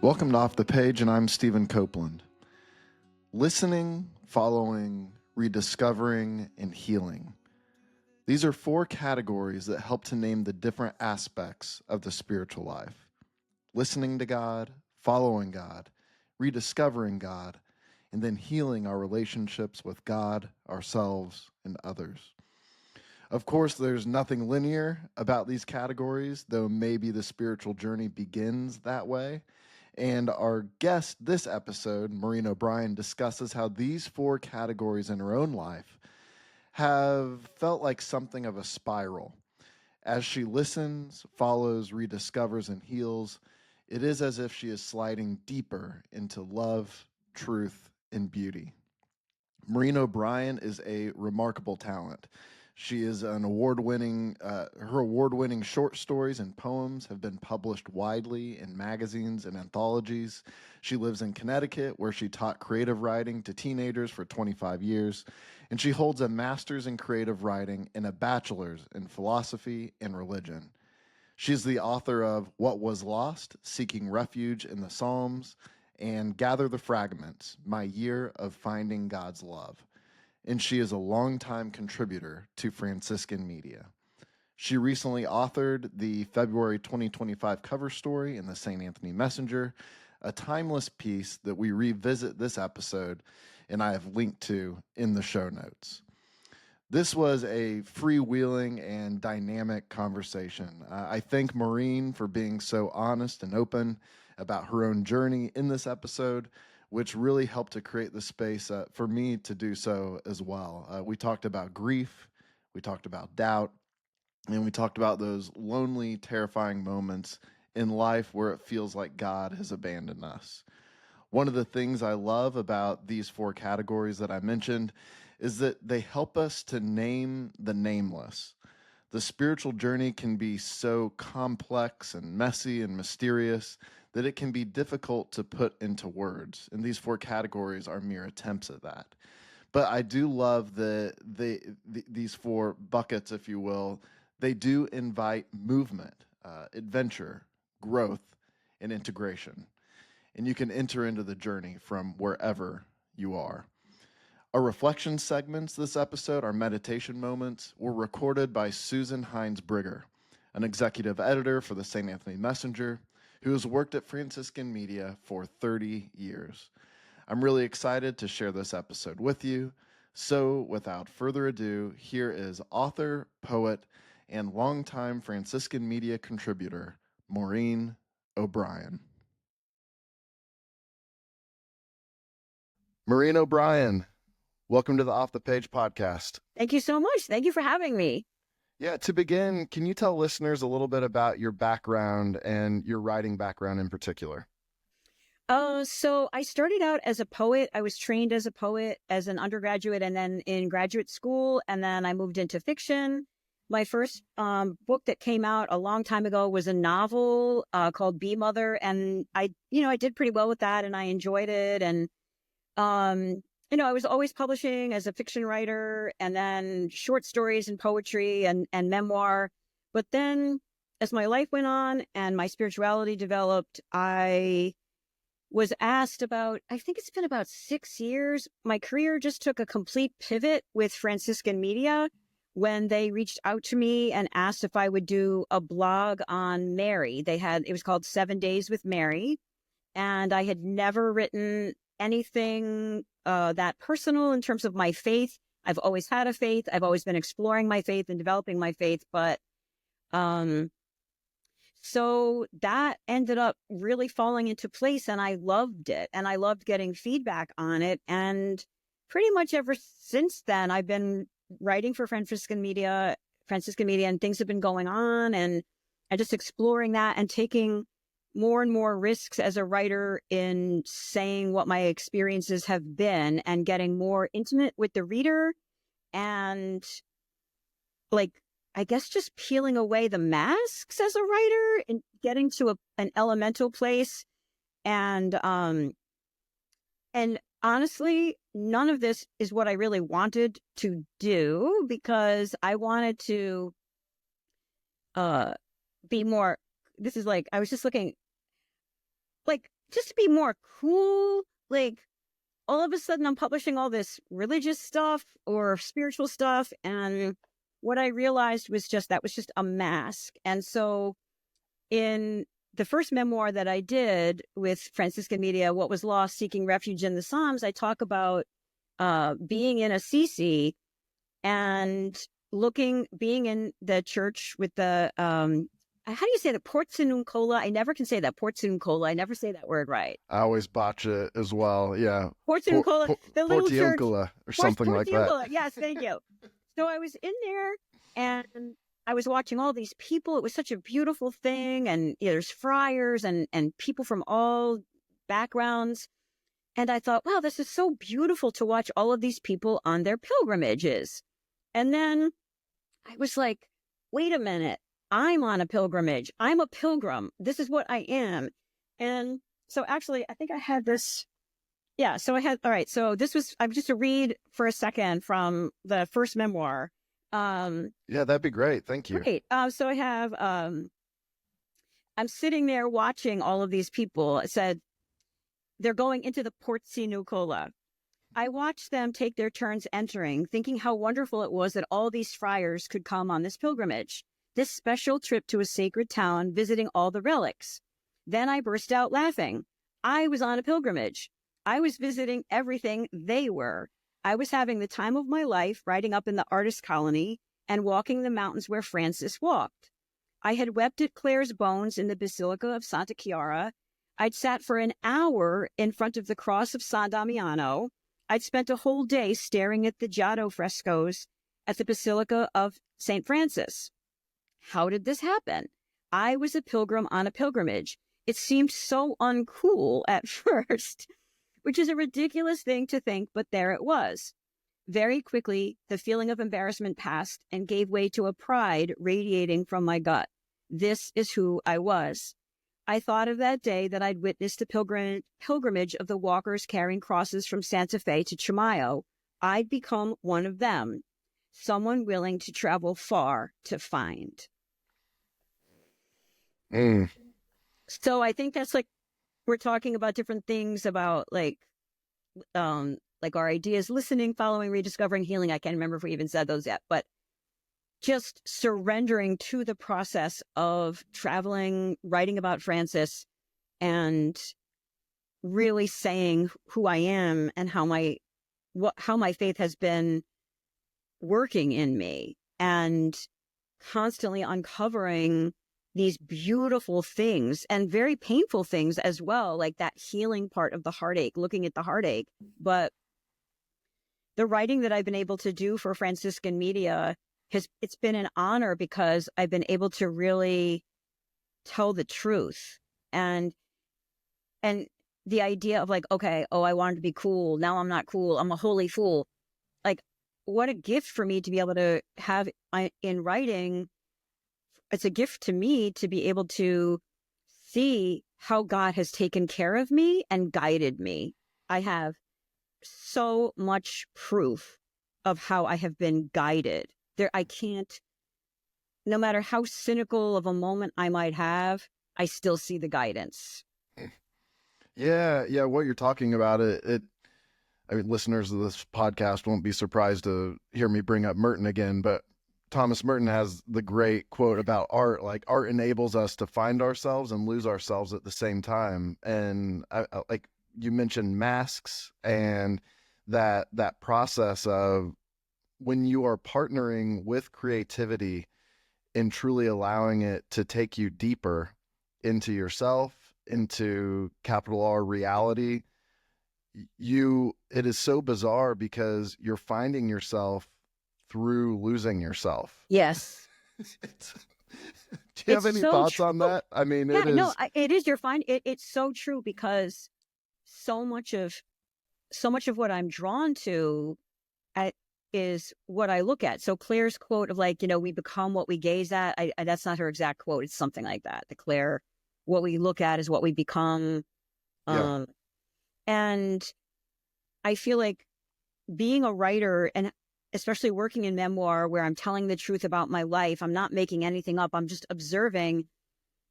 Welcome to Off the Page, and I'm Stephen Copeland. Listening, following, rediscovering, and healing. These are four categories that help to name the different aspects of the spiritual life. Listening to God, following God, rediscovering God, and then healing our relationships with God, ourselves, and others. Of course, there's nothing linear about these categories, though maybe the spiritual journey begins that way. And our guest this episode, Maureen O'Brien, discusses how these four categories in her own life have felt like something of a spiral. As she listens, follows, rediscovers, and heals, it is as if she is sliding deeper into love, truth, and beauty. Maureen O'Brien is a remarkable talent. She is an award-winning, her award-winning short stories and poems have been published widely in magazines and anthologies. She lives in Connecticut, where she taught creative writing to teenagers for 25 years, and she holds a master's in creative writing and a bachelor's in philosophy and religion. She's the author of What Was Lost, Seeking Refuge in the Psalms, and Gather the Fragments, My Year of Finding God's Love. And she is a longtime contributor to Franciscan media. She recently authored the February 2025 cover story in the St. Anthony Messenger, a timeless piece that we revisit this episode, and I have linked to in the show notes. This was a freewheeling and dynamic conversation. I thank Maureen for being so honest and open about her own journey in this episode, which really helped to create the space for me to do so as well. We talked about grief, we talked about doubt, and we talked about those lonely, terrifying moments in life where it feels like God has abandoned us. One of the things I love about these four categories that I mentioned is that they help us to name the nameless. The spiritual journey can be so complex and messy and mysterious that it can be difficult to put into words. And these four categories are mere attempts at that. But I do love these four buckets, if you will. They do invite movement, adventure, growth, and integration. And you can enter into the journey from wherever you are. Our reflection segments this episode, our meditation moments, were recorded by Susan Hines-Brigger, an executive editor for the St. Anthony Messenger, who has worked at Franciscan media for 30 years. I'm really excited to share this episode with you. So without further ado, here is author, poet, and longtime Franciscan media contributor, Maureen O'Brien. Maureen O'Brien, welcome to the Off the Page podcast. Thank you so much. Thank you for having me. Yeah, to begin, can you tell listeners a little bit about your background and your writing background in particular? So I started out as a poet. I was trained as a poet as an undergraduate and then in graduate school, and then I moved into fiction. My first book that came out a long time ago was a novel called Bee Mother, and I did pretty well with that, and I enjoyed it. And I was always publishing as a fiction writer, and then short stories and poetry and memoir. But then, as my life went on and my spirituality developed, I was asked about, I think it's been about 6 years. My career just took a complete pivot with Franciscan media when they reached out to me and asked if I would do a blog on Mary. It was called 7 Days with Mary. And I had never written anything that personal in terms of my faith. I've always had a faith. I've always been exploring my faith and developing my faith. But so that ended up really falling into place, and I loved it, and I loved getting feedback on it. And pretty much ever since then, I've been writing for Franciscan media, and things have been going on, and just exploring that and taking more and more risks as a writer in saying what my experiences have been and getting more intimate with the reader, and I guess just peeling away the masks as a writer and getting to an elemental place. And honestly, none of this is what I really wanted to do, because I wanted to be more, I was just looking, just to be more cool. Like, all of a sudden I'm publishing all this religious stuff or spiritual stuff. And what I realized was that was just a mask. And so in the first memoir that I did with Franciscan Media, What Was Lost, Seeking Refuge in the Psalms, I talk about being in Assisi and being in the church with the, how do you say the Porziuncola? I never can say that. Porziuncola. I never say that word right. I always botch it as well. Yeah. Porziuncola, the little church. Portiuncola or something like that. Yes, thank you. So I was in there and I was watching all these people. It was such a beautiful thing. And there's friars and people from all backgrounds. And I thought, wow, this is so beautiful to watch all of these people on their pilgrimages. And then I was like, wait a minute, I'm on a pilgrimage. I'm a pilgrim. This is what I am. And so actually, I think I had this. Yeah. So all right. So this was, I'm just to read for a second from the first memoir. Yeah, that'd be great. Thank you. Great. So I have, I'm sitting there watching all of these people. It said, they're going into the Porziuncola. I watched them take their turns entering, thinking how wonderful it was that all these friars could come on this pilgrimage, this special trip to a sacred town, visiting all the relics. Then I burst out laughing. I was on a pilgrimage. I was visiting everything they were. I was having the time of my life riding up in the artist colony and walking the mountains where Francis walked. I had wept at Claire's bones in the Basilica of Santa Chiara. I'd sat for an hour in front of the cross of San Damiano. I'd spent a whole day staring at the Giotto frescoes at the Basilica of St. Francis. How did this happen? I was a pilgrim on a pilgrimage. It seemed so uncool at first, which is a ridiculous thing to think, but there it was. Very quickly, the feeling of embarrassment passed and gave way to a pride radiating from my gut. This is who I was. I thought of that day that I'd witnessed a pilgrimage of the walkers carrying crosses from Santa Fe to Chimayo. I'd become one of them, someone willing to travel far to find. So I think that's like, we're talking about different things about like our ideas, listening, following, rediscovering, healing. I can't remember if we even said those yet, but just surrendering to the process of traveling, writing about Francis, and really saying who I am and how my faith has been working in me, and constantly uncovering these beautiful things and very painful things as well, like that healing part of the heartache, looking at the heartache. But the writing that I've been able to do for Franciscan Media, it's been an honor because I've been able to really tell the truth. And the idea of like, okay, I wanted to be cool. Now I'm not cool. I'm a holy fool. Like, what a gift for me to be able to have in writing. It's a gift to me to be able to see how God has taken care of me and guided me. I have so much proof of how I have been guided. I can't, no matter how cynical of a moment I might have, I still see the guidance. Yeah. What you're talking about, I mean, listeners of this podcast won't be surprised to hear me bring up Merton again, but Thomas Merton has the great quote about art, like art enables us to find ourselves and lose ourselves at the same time. And like you mentioned masks and that process of when you are partnering with creativity and truly allowing it to take you deeper into yourself, into capital R reality, it is so bizarre because you're finding yourself through losing yourself. Yes. Do you have any thoughts on that? I mean, yeah, it is. No, it is. It's so true because so much of what I'm drawn to is what I look at. So Claire's quote of like, we become what we gaze at. That's not her exact quote. It's something like that. The Claire, what we look at is what we become. Yeah. And I feel like being a writer, and especially working in memoir where I'm telling the truth about my life, I'm not making anything up. I'm just observing.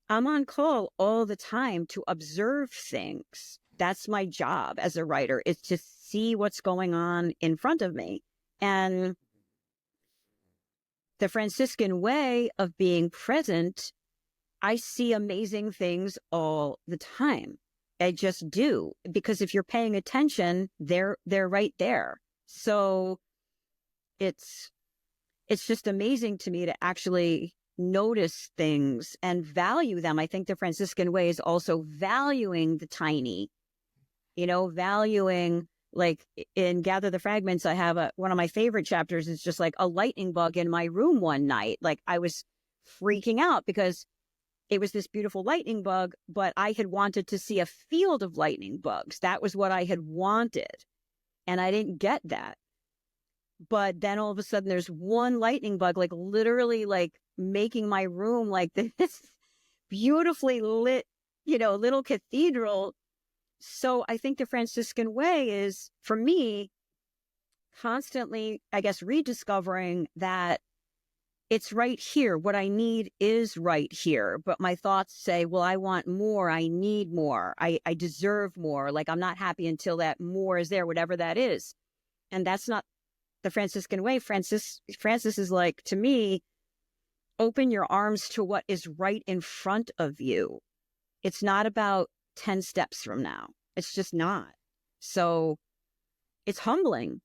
I'm on call all the time to observe things. That's my job as a writer, is to see what's going on in front of me. And the Franciscan way of being present, I see amazing things all the time. I just do, because if you're paying attention, they're right there. So it's just amazing to me to actually notice things and value them. I think the Franciscan way is also valuing the tiny, valuing, like in Gather the Fragments, I have one of my favorite chapters is just like a lightning bug in my room one night. Like I was freaking out because it was this beautiful lightning bug, but I had wanted to see a field of lightning bugs. That was what I had wanted. And I didn't get that. But then all of a sudden there's one lightning bug, like literally like making my room like this beautifully lit, little cathedral. So I think the Franciscan way is, for me, constantly, I guess, rediscovering that it's right here. What I need is right here. But my thoughts say, well, I want more. I need more. I deserve more. Like I'm not happy until that more is there, whatever that is. And that's not the Franciscan way. Francis is like, to me, open your arms to what is right in front of you. It's not about 10 steps from now. It's just not. So it's humbling.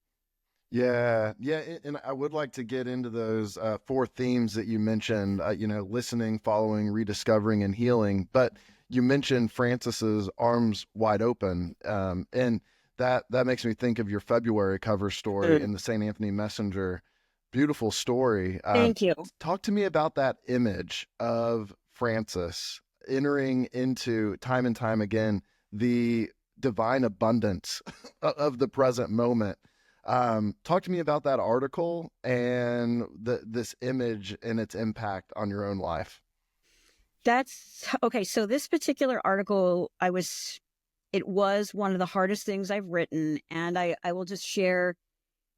Yeah, yeah, and I would like to get into those four themes that you mentioned. Listening, following, rediscovering, and healing. But you mentioned Francis's arms wide open, and that makes me think of your February cover story in the St. Anthony Messenger. Beautiful story. Thank you. Talk to me about that image of Francis entering into, time and time again, the divine abundance of the present moment. Talk to me about that article and this image and its impact on your own life. That's okay. So this particular article, it was one of the hardest things I've written, and I will just share.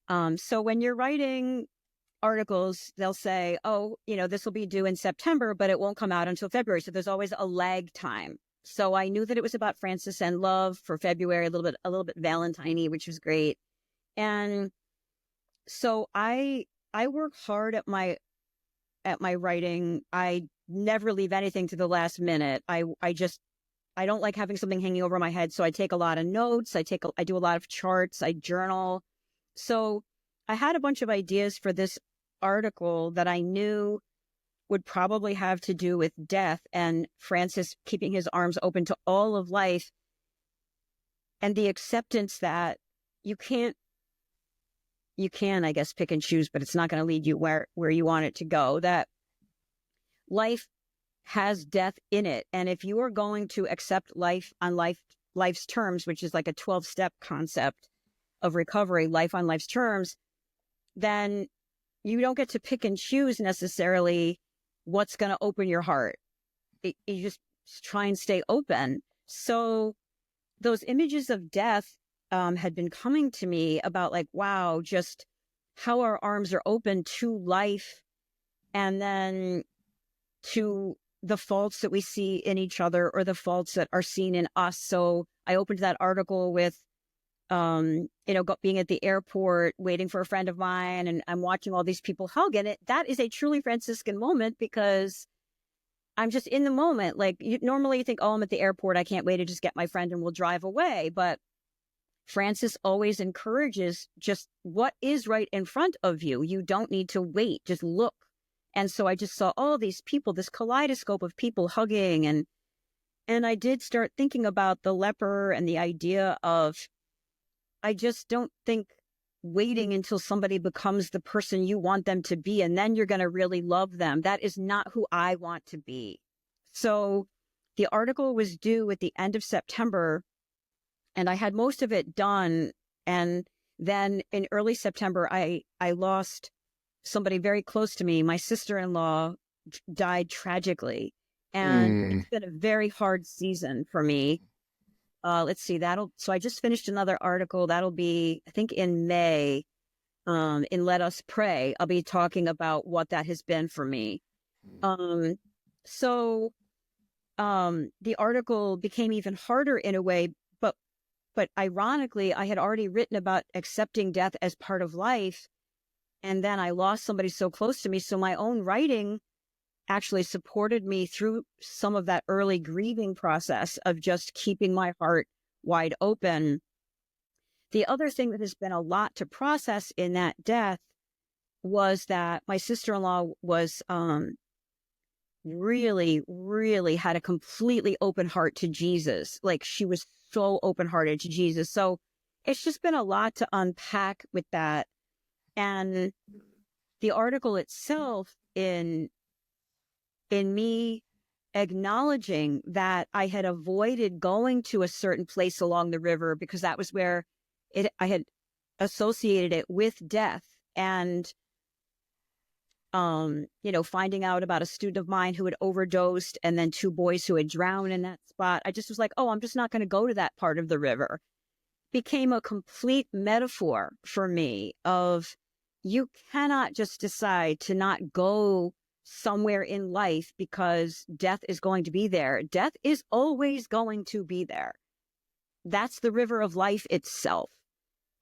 So when you're writing articles, they'll say, oh, this will be due in September, but it won't come out until February. So there's always a lag time. So I knew that it was about Francis and love for February, a little bit Valentine-y, which was great. And so I work hard at my writing. I never leave anything to the last minute. I don't like having something hanging over my head. So I take a lot of notes. I do a lot of charts. I journal. So I had a bunch of ideas for this article that I knew would probably have to do with death and Francis keeping his arms open to all of life, and the acceptance that you can, I guess, pick and choose, but it's not going to lead you where you want it to go. That life has death in it. And if you are going to accept life on life's terms, which is like a 12-step concept of recovery, life on life's terms, then you don't get to pick and choose necessarily what's going to open your heart. You just try and stay open. So those images of death had been coming to me about like, wow, just how our arms are open to life and then to the faults that we see in each other or the faults that are seen in us. So I opened that article with, being at the airport, waiting for a friend of mine, and I'm watching all these people hug. And that is a truly Franciscan moment because I'm just in the moment. Like normally you think, oh, I'm at the airport. I can't wait to just get my friend and we'll drive away. But Francis always encourages just what is right in front of you. You don't need to wait. Just look. And so I just saw all these people, this kaleidoscope of people hugging. And I did start thinking about the leper and the idea of, I just don't think waiting until somebody becomes the person you want them to be, and then you're going to really love them. That is not who I want to be. So the article was due at the end of September, and I had most of it done. And then in early September, I lost somebody very close to me. My sister-in-law died tragically. And it's been a very hard season for me. Let's see, so I just finished another article. That'll be, I think, in May, in Let Us Pray. I'll be talking about what that has been for me. So the article became even harder in a way, but ironically, I had already written about accepting death as part of life. And then I lost somebody so close to me. So my own writing actually supported me through some of that early grieving process of just keeping my heart wide open. The other thing that has been a lot to process in that death was that my sister-in-law was really, really had a completely open heart to Jesus. Like, she was so open-hearted to Jesus. So it's just been a lot to unpack with that. And the article itself, in me acknowledging that I had avoided going to a certain place along the river because that was where I had associated it with death. And finding out about a student of mine who had overdosed and then 2 boys who had drowned in that spot, I just was like, oh, I'm just not going to go to that part of the river. Became a complete metaphor for me of, you cannot just decide to not go somewhere in life because death is going to be there. Death is always going to be there. That's the river of life itself.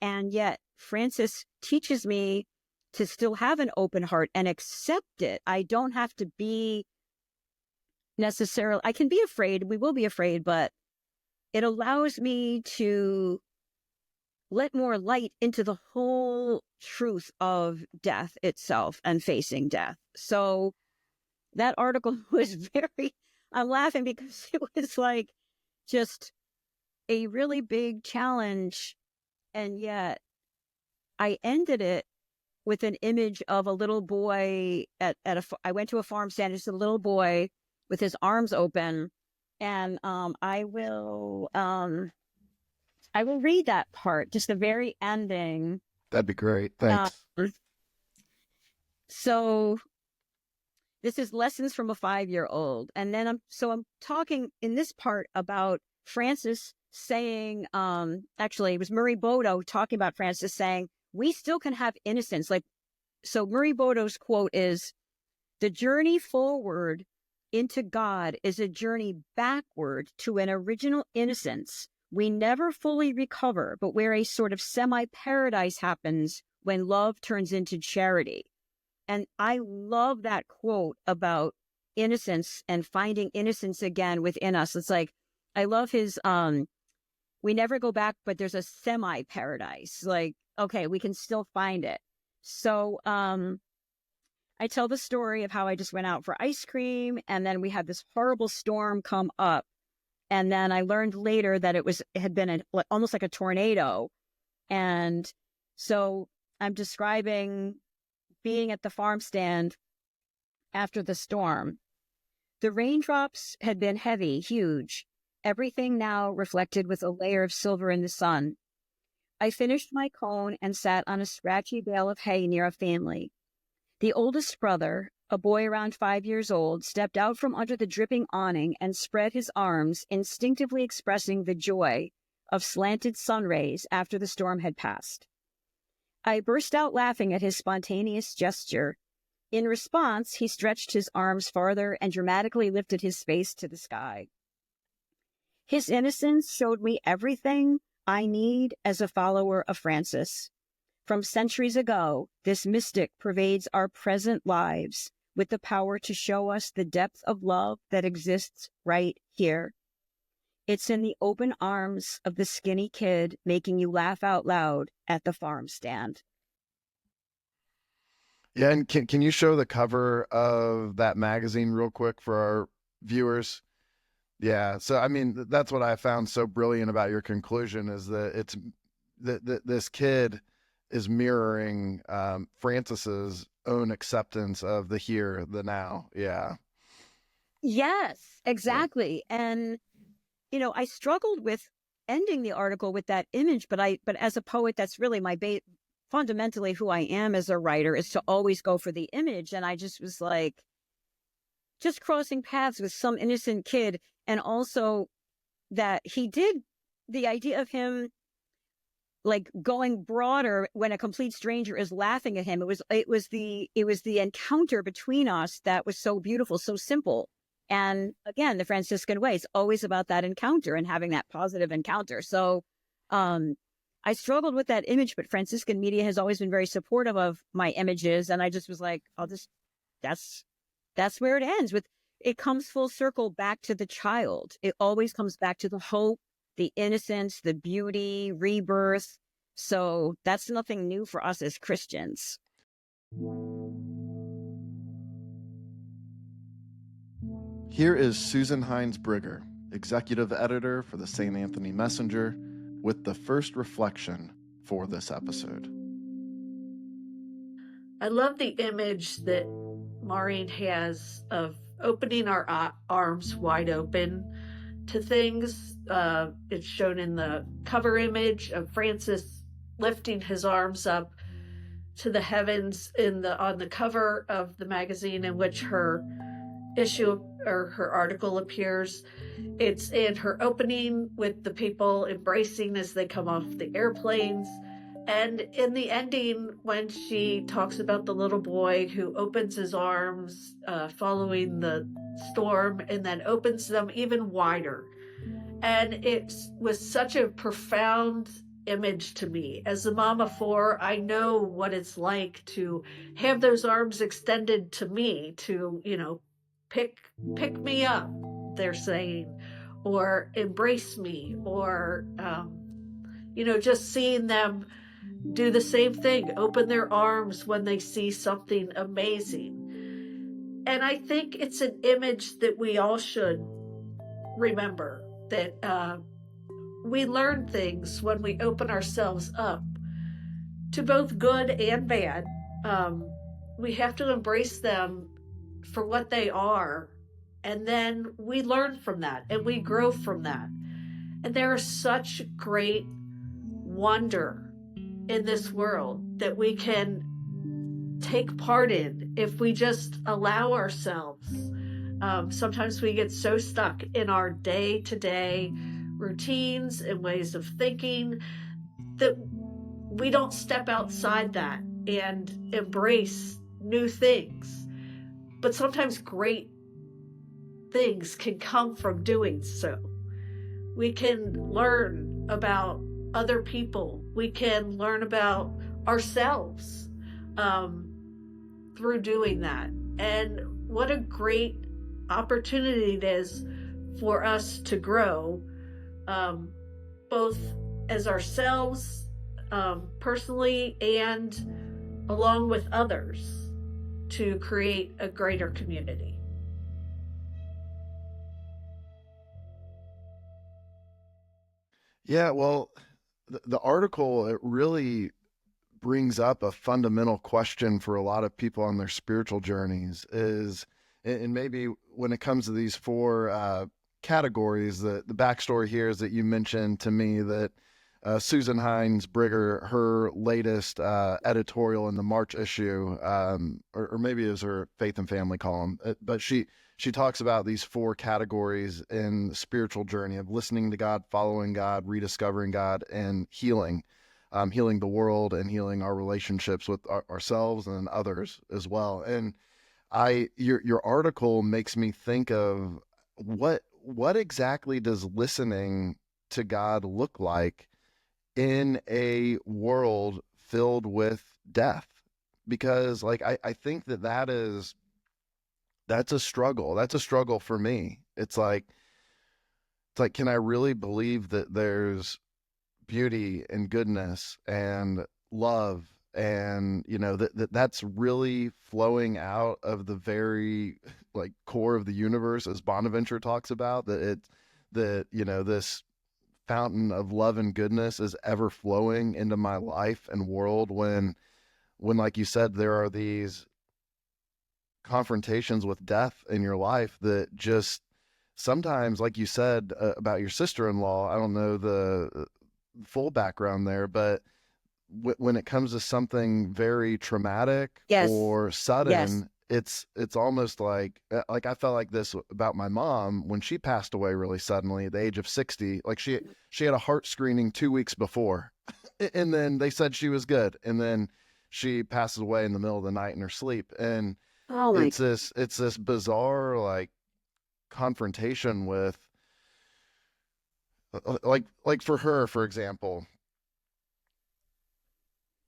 And yet Francis teaches me to still have an open heart and accept it. I don't have to be necessarily, I can be afraid, we will be afraid, but it allows me to let more light into the whole truth of death itself and facing death. So that article was I'm laughing because it was like just a really big challenge. And yet I ended it with an image of a little boy I went to a farm stand, just a little boy with his arms open. And I will read that part, just the very ending. That'd be great. Thanks. So this is lessons from a 5-year-old. And then I'm talking in this part about Francis saying, actually it was Murray Bodo talking about Francis saying, we still can have innocence. Like, so Murray Bodo's quote is, the journey forward into God is a journey backward to an original innocence we never fully recover, but where a sort of semi-paradise happens when love turns into charity. And I love that quote about innocence and finding innocence again within us. It's like, I love his, we never go back, but there's a semi-paradise. Like, okay, we can still find it. So I tell the story of how I just went out for ice cream, and then we had this horrible storm come up. And then I learned later that it had been almost like a tornado. And so I'm describing being at the farm stand after the storm. The raindrops had been heavy, huge, everything now reflected with a layer of silver in the sun. I finished my cone and sat on a scratchy bale of hay near a family. The oldest brother, a boy around 5 years old, stepped out from under the dripping awning and spread his arms, instinctively expressing the joy of slanted sun rays after the storm had passed. I burst out laughing at his spontaneous gesture. In response, he stretched his arms farther and dramatically lifted his face to the sky. His innocence showed me everything I need as a follower of Francis. From centuries ago, this mystic pervades our present lives with the power to show us the depth of love that exists right here. It's in the open arms of the skinny kid making you laugh out loud at the farm stand. Yeah, and can you show the cover of that magazine real quick for our viewers? Yeah, so I mean, that's what I found so brilliant about your conclusion, is that it's that this kid is mirroring Francis's own acceptance of the here, the now. Yeah. Yes, exactly. Yeah. And, I struggled with ending the article with that image, but as a poet, that's really my fundamentally who I am as a writer, is to always go for the image. And I just was like, just crossing paths with some innocent kid. And also that he did the idea of him like going broader when a complete stranger is laughing at him. It was the encounter between us that was so beautiful, so simple. And again, the Franciscan way is always about that encounter and having that positive encounter. So I struggled with that image, but Franciscan media has always been very supportive of my images. And I just was like, that's where it ends with. It comes full circle back to the child. It always comes back to the hope, the innocence, the beauty, rebirth. So that's nothing new for us as Christians. Here is Susan Hines-Brigger, executive editor for the St. Anthony Messenger, with the first reflection for this episode. I love the image that Maureen has of opening our arms wide open to things. It's shown in the cover image of Francis lifting his arms up to the heavens on the cover of the magazine in which her issue or her article appears. It's in her opening with the people embracing as they come off the airplanes. And in the ending, when she talks about the little boy who opens his arms following the storm and then opens them even wider. And it was such a profound image to me. As a mom of four, I know what it's like to have those arms extended to me to, pick me up, they're saying, or embrace me, or, just seeing them do the same thing, open their arms when they see something amazing. And I think it's an image that we all should remember, that we learn things when we open ourselves up to both good and bad. We have to embrace them for what they are, and then we learn from that and we grow from that. And there is such great wonder in this world that we can take part in if we just allow ourselves. Sometimes we get so stuck in our day-to-day routines and ways of thinking that we don't step outside that and embrace new things. But sometimes great things can come from doing so. We can learn about other people. We can learn about ourselves through doing that. And what a great opportunity it is for us to grow, both as ourselves personally and along with others, to create a greater community. Yeah, well, the article, it really brings up a fundamental question for a lot of people on their spiritual journeys is, and maybe when it comes to these four categories, the backstory here is that you mentioned to me that Susan Hines-Brigger, her latest editorial in the March issue, or maybe it was her Faith and Family column, but she talks about these four categories in the spiritual journey of listening to God, following God, rediscovering God, and healing the world and healing our relationships with ourselves and others as well. And your article makes me think of what exactly does listening to God look like in a world filled with death? Because I think that's a struggle. That's a struggle for me. It's like, can I really believe that there's beauty and goodness and love and that's really flowing out of the very core of the universe, as Bonaventure talks about, that this fountain of love and goodness is ever flowing into my life and world when like you said, there are these confrontations with death in your life that just sometimes, like you said about your sister-in-law, I don't know the full background there, but when it comes to something very traumatic or sudden, it's almost like I felt like this about my mom when she passed away really suddenly at the age of 60. Like she had a heart screening 2 weeks before, and then they said she was good, and then she passes away in the middle of the night in her sleep. And it's this bizarre confrontation with, like for her, for example,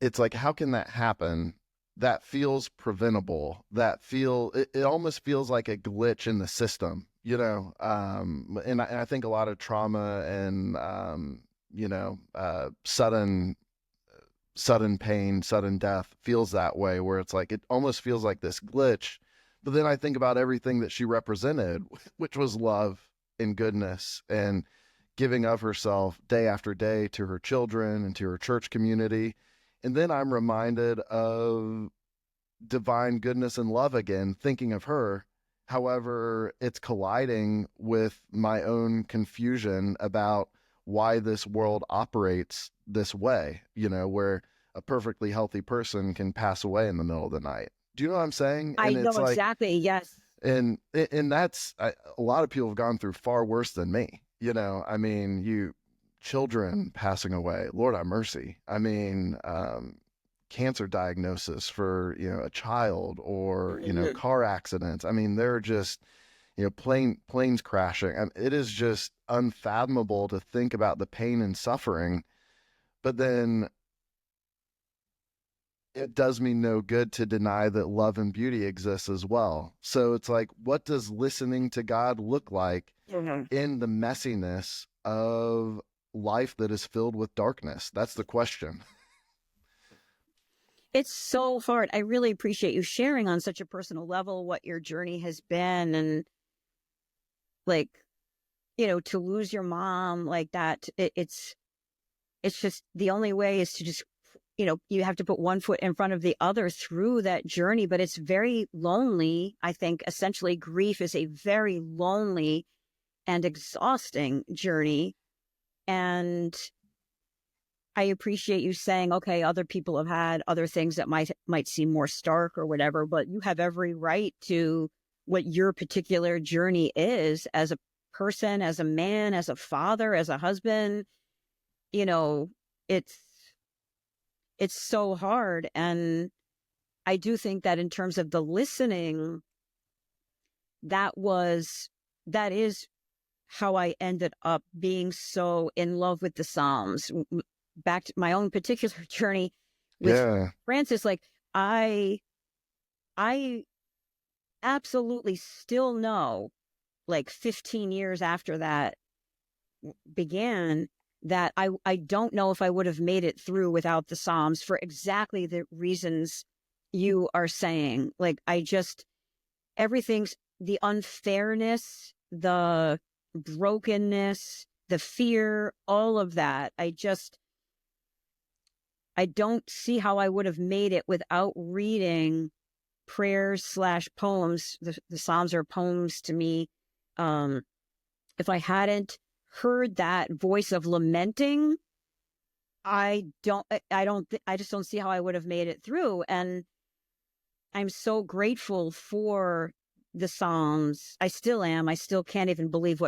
it's like, how can that happen? That feels preventable. It almost feels like a glitch in the system, you know. And I think a lot of trauma and sudden pain, sudden death feels that way, where it's like it almost feels like this glitch. But then I think about everything that she represented, which was love and goodness and giving of herself day after day to her children and to her church community. And then I'm reminded of divine goodness and love again, thinking of her. However, it's colliding with my own confusion about why this world operates this way, you know, where a perfectly healthy person can pass away in the middle of the night. Do you know what I'm saying? I And know it's like, exactly. Yes. and that's a lot of people have gone through far worse than me. You know, I mean, children passing away, Lord have mercy. I mean, cancer diagnosis for, you know, a child, or, you know, car accidents. I mean, they're just, you know, planes crashing. It is just unfathomable to think about the pain and suffering. But then it does me no good to deny that love and beauty exists as well. So it's like, what does listening to God look like in the messiness of life that is filled with darkness? That's the question. It's so hard. I really appreciate you sharing on such a personal level what your journey has been. And like, you know, to lose your mom like that, it's just the only way is to just, you know, you have to put one foot in front of the other through that journey. But it's very lonely. I think essentially grief is a very lonely and exhausting journey. And I appreciate you saying, okay, other people have had other things that might seem more stark or whatever, but you have every right to what your particular journey is as a person, as a man, as a father, as a husband. You know, it's so hard. And I do think that in terms of the listening, that is how I ended up being so in love with the Psalms. Back to my own particular journey with Yeah. Francis, like I absolutely still know, like 15 years after that began, that I don't know if I would have made it through without the Psalms for exactly the reasons you are saying. Like everything's the unfairness, the brokenness, the fear, all of that. I don't see how I would have made it without reading prayers/poems. The Psalms are poems to me. If I hadn't heard that voice of lamenting, I just don't see how I would have made it through. And I'm so grateful for the Psalms. I still am. I still can't even believe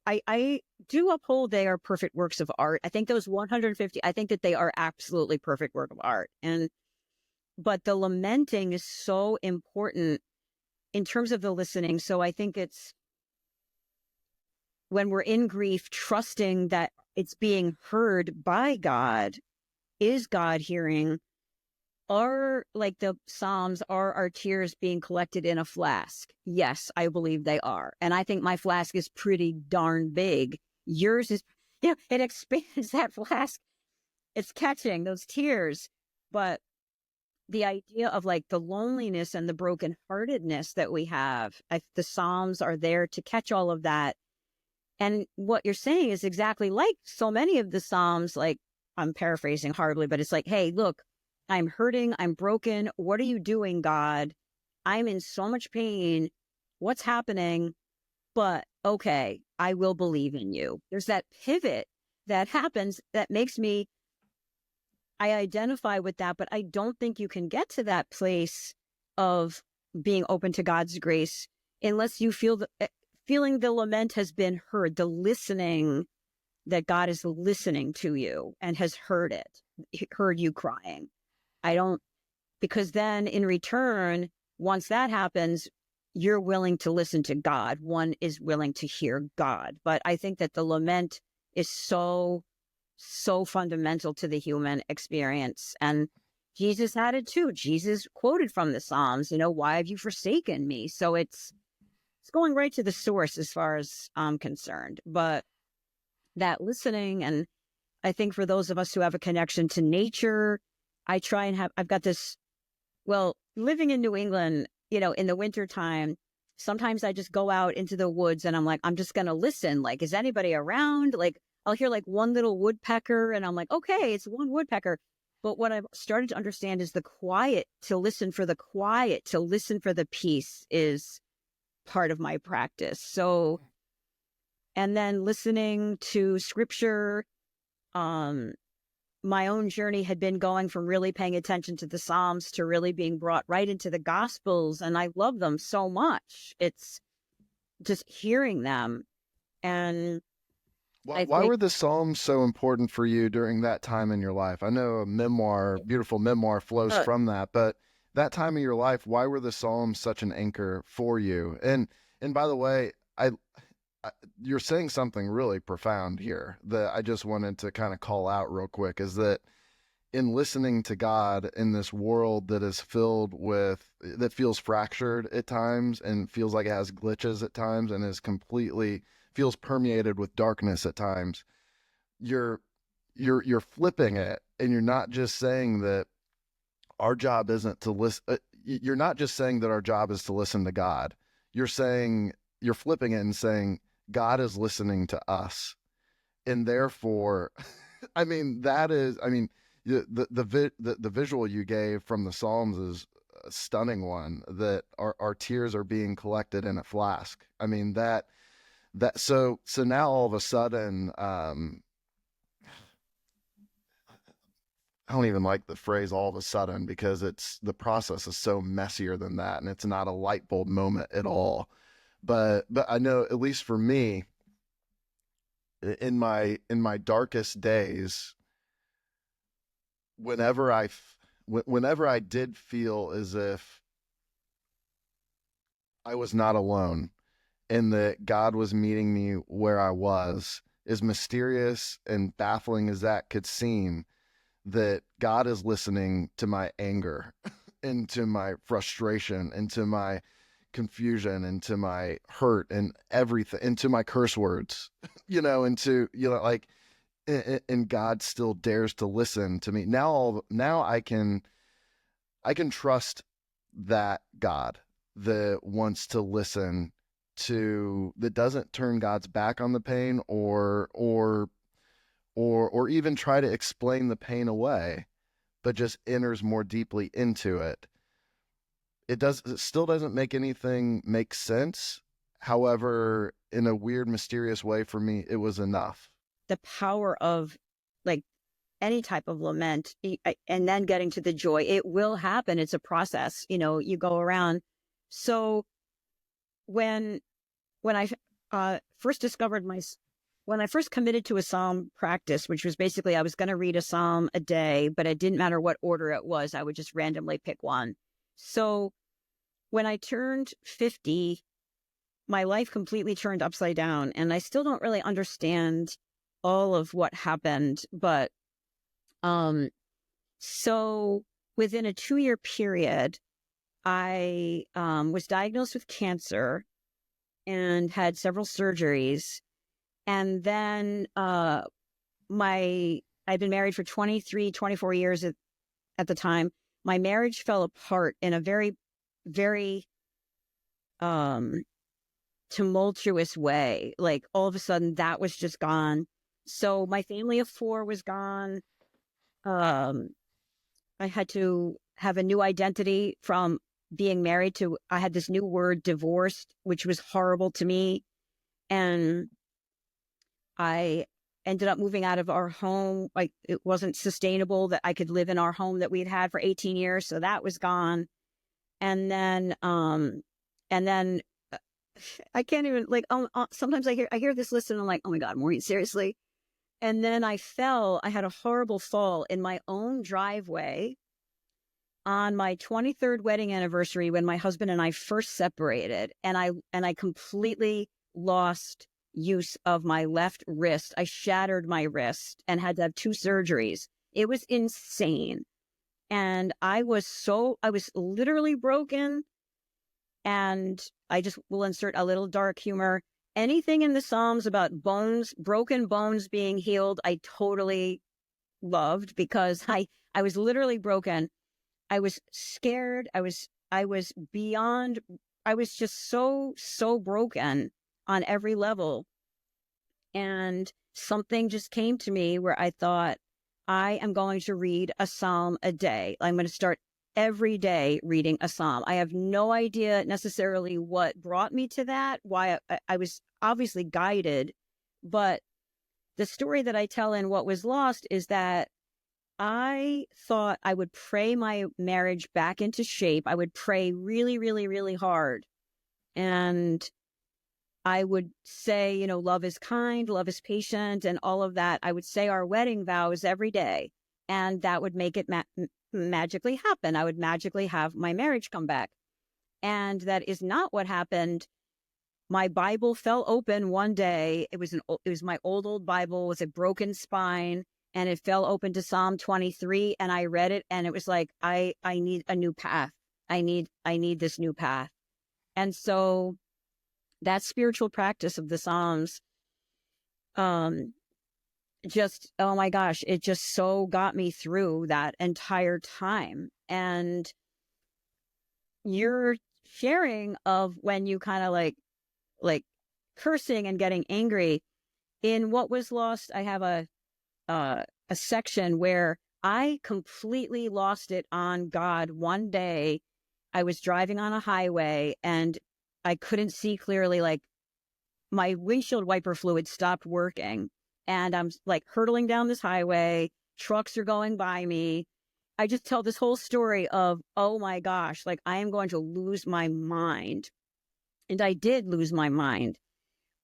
I do uphold they are perfect works of art. I think those 150, I think that they are absolutely perfect work of art. But the lamenting is so important in terms of the listening. So I think it's when we're in grief, trusting that it's being heard by God. Is God hearing? Are, like the Psalms, are our tears being collected in a flask? Yes, I believe they are. And I think my flask is pretty darn big. Yours is, it expands that flask. It's catching those tears. But the idea of like the loneliness and the brokenheartedness that we have, the Psalms are there to catch all of that. And what you're saying is exactly like so many of the Psalms, like I'm paraphrasing hardly, but it's like, hey, look, I'm hurting. I'm broken. What are you doing, God? I'm in so much pain. What's happening? But okay, I will believe in you. There's that pivot that happens that makes me, I identify with that, but I don't think you can get to that place of being open to God's grace unless you feeling the lament has been heard, the listening, that God is listening to you and has heard you crying. Because then in return, once that happens, you're willing to listen to God. One is willing to hear God. But I think that the lament is so fundamental to the human experience. And Jesus had it too. Jesus quoted from the Psalms, why have you forsaken me? So it's going right to the source as far as I'm concerned. But that listening, and I think for those of us who have a connection to nature, I've got this, living in New England, in the wintertime, sometimes I just go out into the woods and I'm like, I'm just going to listen. Like, is anybody around? Like, I'll hear like one little woodpecker and I'm like, okay, it's one woodpecker. But what I've started to understand is the quiet, to listen for the quiet, to listen for the peace is part of my practice. So, and then listening to scripture, my own journey had been going from really paying attention to the Psalms to really being brought right into the Gospels. And I love them so much. It's just hearing them. And why were the Psalms so important for you during that time in your life? I know beautiful memoir flows from that, but that time of your life, why were the Psalms such an anchor for you? And by the way, you're saying something really profound here that I just wanted to kind of call out real quick, is that in listening to God in this world that is that feels fractured at times and feels like it has glitches at times and feels permeated with darkness at times, you're flipping it, and you're not just saying that our job isn't to listen. You're not just saying that our job is to listen to God. You're flipping it and saying God is listening to us. And therefore, the visual you gave from the Psalms is a stunning one, that our tears are being collected in a flask. I mean, so now all of a sudden, I don't even like the phrase all of a sudden, because the process is so messier than that. And it's not a light bulb moment at all. But I know, at least for me, in my darkest days, whenever I did feel as if I was not alone and that God was meeting me where I was, as mysterious and baffling as that could seem, that God is listening to my anger and to my frustration and to my confusion and to my hurt and everything, and to my curse words, and God still dares to listen to me. Now I can trust that God that wants to listen that doesn't turn God's back on the pain or even try to explain the pain away, but just enters more deeply into it. It still doesn't make anything make sense. However, in a weird, mysterious way, for me, it was enough. The power of like any type of lament, and then getting to the joy, it will happen. It's a process, you go around. So when I first when I first committed to a psalm practice, which was basically I was going to read a psalm a day, but it didn't matter what order it was. I would just randomly pick one. So when I turned 50, my life completely turned upside down, and I still don't really understand all of what happened. But so within a 2-year period, I was diagnosed with cancer and had several surgeries. And then I'd been married for 24 years at the time. My marriage fell apart in a very, very tumultuous way. Like all of a sudden that was just gone. So my family of 4 was gone. I had to have a new identity from being married to, I had this new word, divorced, which was horrible to me. And I ended up moving out of our home. Like it wasn't sustainable that I could live in our home that we had had for 18 years. So that was gone. And then I can't even sometimes I hear this list and I'm like, oh my God, Maureen, seriously? And then I had a horrible fall in my own driveway. on my 23rd wedding anniversary when my husband and I first separated, and I completely lost use of my left wrist. I shattered my wrist and had to have 2 surgeries. It was insane. And I was literally broken. And I just will insert a little dark humor. Anything in the Psalms about broken bones being healed, I totally loved, because I was literally broken. I was scared. I was just so broken on every level. And something just came to me where I thought, I am going to read a psalm a day. I'm going to start every day reading a psalm. I have no idea necessarily what brought me to that, why I was obviously guided. But the story that I tell in What Was Lost is that I thought I would pray my marriage back into shape. I would pray really, really, really hard. And I would say, love is kind, love is patient, and all of that. I would say our wedding vows every day, and that would make it magically happen. I would magically have my marriage come back. And that is not what happened. My Bible fell open one day. It was my old Bible with a broken spine, and it fell open to Psalm 23, and I read it, and it was like, I need a new path. I need this new path. And so that spiritual practice of the Psalms, just, oh my gosh, it just so got me through that entire time. And your sharing of when you kind of like cursing and getting angry, in What Was Lost, I have a section where I completely lost it on God. One day I was driving on a highway and I couldn't see clearly, like my windshield wiper fluid stopped working, and I'm like hurtling down this highway, trucks are going by me. I just tell this whole story of, oh my gosh, like I am going to lose my mind. And I did lose my mind.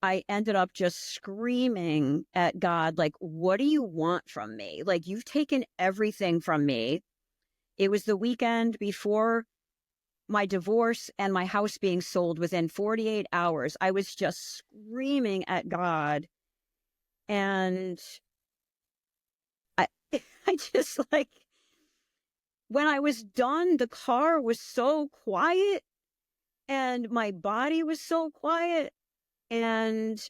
I ended up just screaming at God, like, what do you want from me? Like, you've taken everything from me. It was the weekend before my divorce and my house being sold within 48 hours. I was just screaming at God. And I just like, when I was done, the car was so quiet and my body was so quiet. And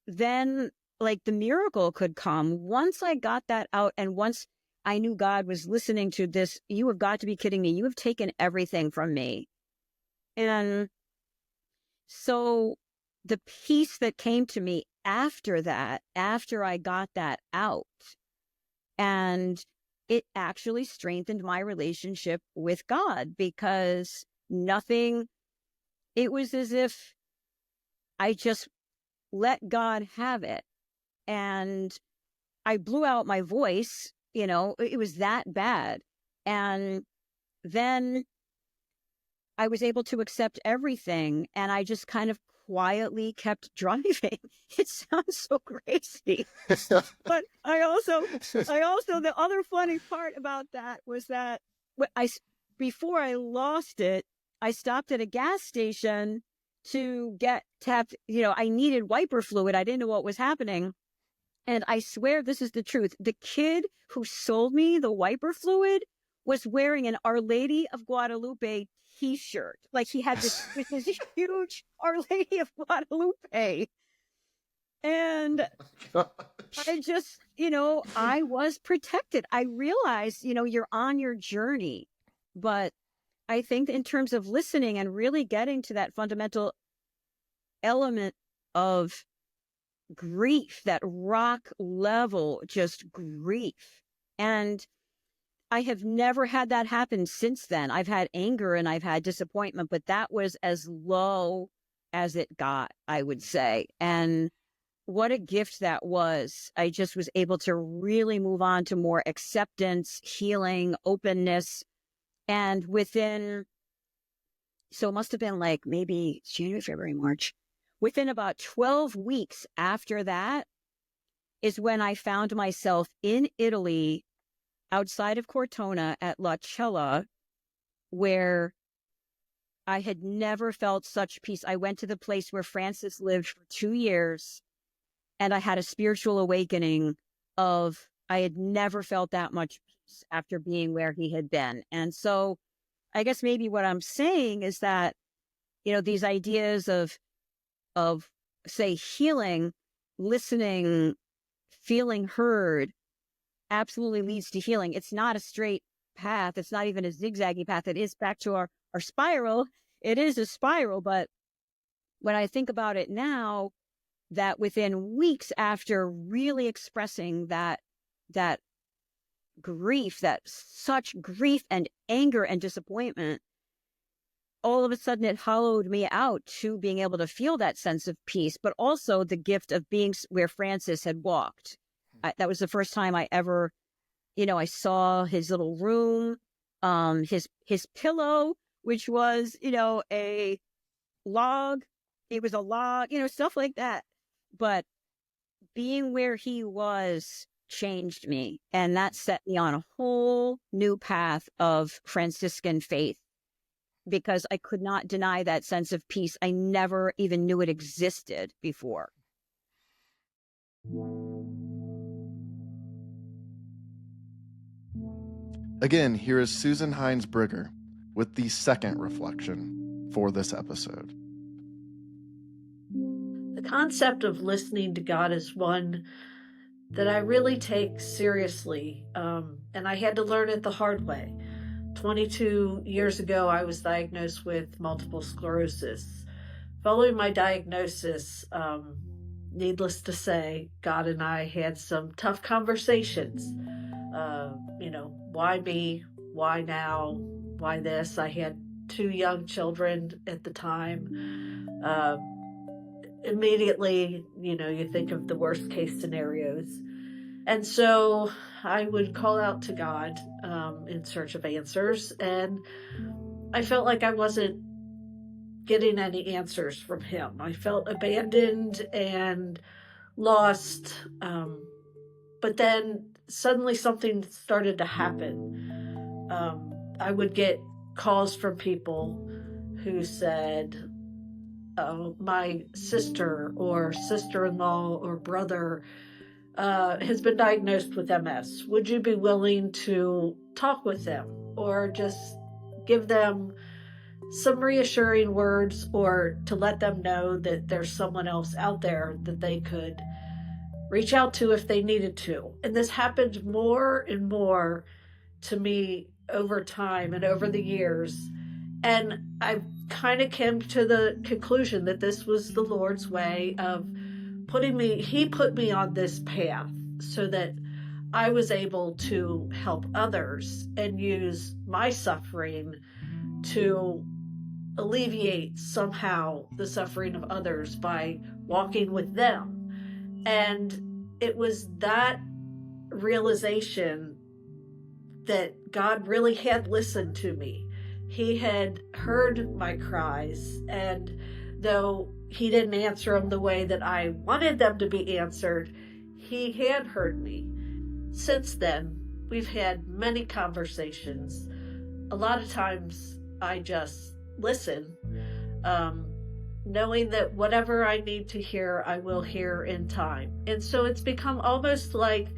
then like the miracle could come once I got that out. And once I knew God was listening to this, you have got to be kidding me. You have taken everything from me. And so the peace that came to me after that, after I got that out, and it actually strengthened my relationship with God, because it was as if I just let God have it. And I blew out my voice, it was that bad. And then I was able to accept everything, and I just kind of quietly kept driving. It sounds so crazy. But I also, the other funny part about that was that before I lost it, I stopped at a gas station to get tapped. I needed wiper fluid. I didn't know what was happening. And I swear this is the truth. The kid who sold me the wiper fluid was wearing an Our Lady of Guadalupe t-shirt. Like he had this huge Our Lady of Guadalupe. And I just, I was protected. I realized, you're on your journey. But I think in terms of listening and really getting to that fundamental element of grief, that rock level, just grief. And I have never had that happen since then. I've had anger and I've had disappointment, but that was as low as it got, I would say. And what a gift that was. I just was able to really move on to more acceptance, healing, openness. And so it must have been like maybe January, February, March. Within about 12 weeks after that is when I found myself in Italy, outside of Cortona at La Cella, where I had never felt such peace. I went to the place where Francis lived for 2 years, and I had a spiritual awakening of I had never felt that much peace after being where he had been. And so I guess maybe what I'm saying is that, these ideas of say healing, listening, feeling heard absolutely leads to healing. It's not a straight path. It's not even a zigzaggy path. It is back to our spiral. It is a spiral. But when I think about it now, that within weeks after really expressing that grief, that such grief and anger and disappointment, all of a sudden it hollowed me out to being able to feel that sense of peace, but also the gift of being where Francis had walked. That was the first time I ever, I saw his little room, his pillow, which was, a log. It was a log, stuff like that. But being where he was changed me. And that set me on a whole new path of Franciscan faith, because I could not deny that sense of peace. I never even knew it existed before. Again, here is Susan Hines-Brigger with the second reflection for this episode. The concept of listening to God is one that I really take seriously, and I had to learn it the hard way. 22 years ago, I was diagnosed with multiple sclerosis. Following my diagnosis, needless to say, God and I had some tough conversations. Why me? Why now? Why this? I had 2 young children at the time. Immediately, you think of the worst case scenarios. And so I would call out to God in search of answers. And I felt like I wasn't getting any answers from him. I felt abandoned and lost. But then suddenly something started to happen. I would get calls from people who said, my sister or sister-in-law or brother has been diagnosed with MS. Would you be willing to talk with them or just give them some reassuring words, or to let them know that there's someone else out there that they could reach out to if they needed to? And this happened more and more to me over time and over the years. And I kind of came to the conclusion that this was the Lord's way of He put me on this path so that I was able to help others and use my suffering to alleviate somehow the suffering of others by walking with them. And it was that realization that God really had listened to me. He had heard my cries, and though he didn't answer them the way that I wanted them to be answered, he had heard me. Since then, we've had many conversations. A lot of times I just listen, knowing that whatever I need to hear, I will hear in time. And so it's become almost like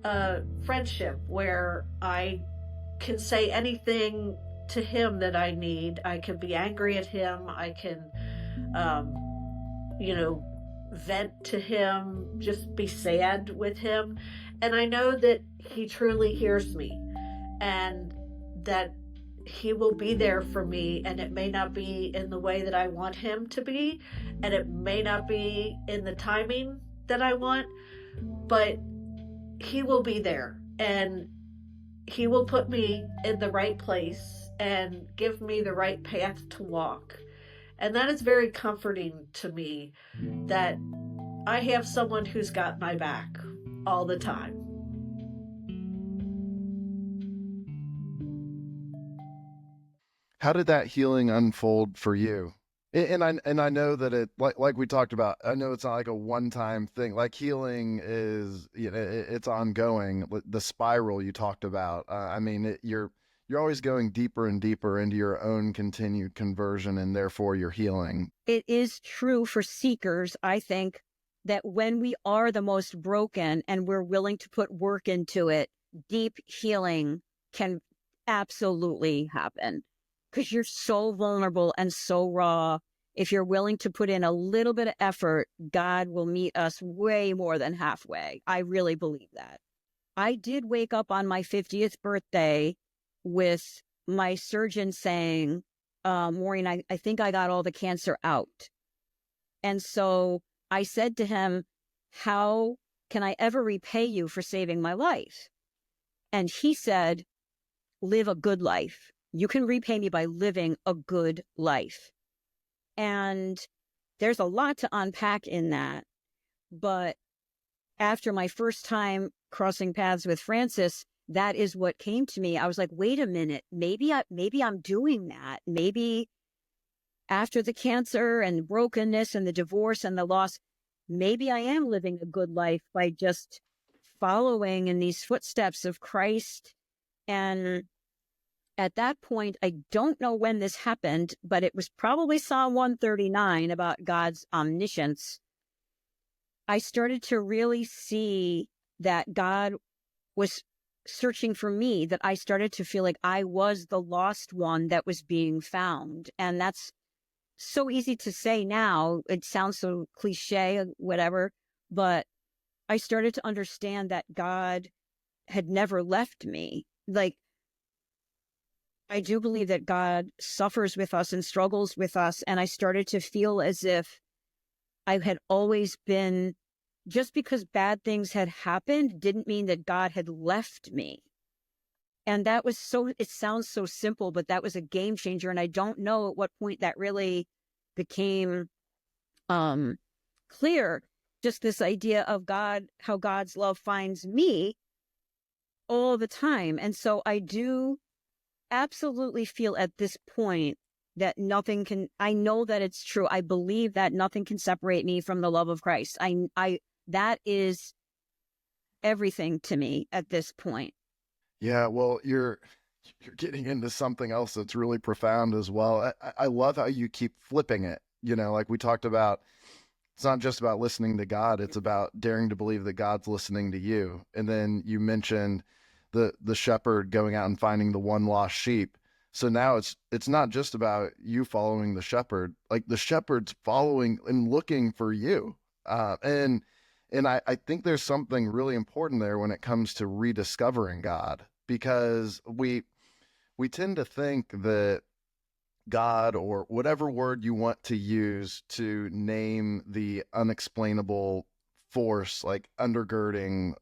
a friendship where I can say anything to him that I need. I can be angry at him. I can, vent to him, just be sad with him. And I know that he truly hears me and that he will be there for me. And it may not be in the way that I want him to be, and it may not be in the timing that I want, but he will be there, and he will put me in the right place and give me the right path to walk. And that is very comforting to me, that I have someone who's got my back all the time. How did that healing unfold for you? And I know that it, like we talked about, I know it's not like a one-time thing. Like healing is, it's ongoing. The spiral you talked about. You're you're always going deeper and deeper into your own continued conversion and therefore your healing. It is true for seekers, I think, that when we are the most broken and we're willing to put work into it, deep healing can absolutely happen because you're so vulnerable and so raw. If you're willing to put in a little bit of effort, God will meet us way more than halfway. I really believe that. I did wake up on my 50th birthday with my surgeon saying, Maureen, I think I got all the cancer out. And so I said to him, how can I ever repay you for saving my life? And he said, live a good life. You can repay me by living a good life. And there's a lot to unpack in that. But after my first time crossing paths with Francis, that is what came to me. I was like, wait a minute, maybe I'm doing that. Maybe after the cancer and brokenness and the divorce and the loss, maybe I am living a good life by just following in these footsteps of Christ. And at that point, I don't know when this happened, but it was probably Psalm 139 about God's omniscience. I started to really see that God was searching for me, that I started to feel like I was the lost one that was being found. And that's so easy to say now. It sounds so cliche, whatever, but I started to understand that God had never left me. Like, I do believe that God suffers with us and struggles with us. And I started to feel as if I had always been, just because bad things had happened didn't mean that God had left me. And that was it sounds so simple, but that was a game changer. And I don't know at what point that really became clear. Just this idea of God, how God's love finds me all the time. And so I do absolutely feel at this point that nothing can, I know that it's true. I believe that nothing can separate me from the love of Christ. That is everything to me at this point. Yeah, well, you're getting into something else that's really profound as well. I love how you keep flipping it. You know, like we talked about, it's not just about listening to God, it's about daring to believe that God's listening to you. And then you mentioned the shepherd going out and finding the one lost sheep. So now it's not just about you following the shepherd, like the shepherd's following and looking for you. And I think there's something really important there when it comes to rediscovering God, because we tend to think that God, or whatever word you want to use to name the unexplainable force, like undergirding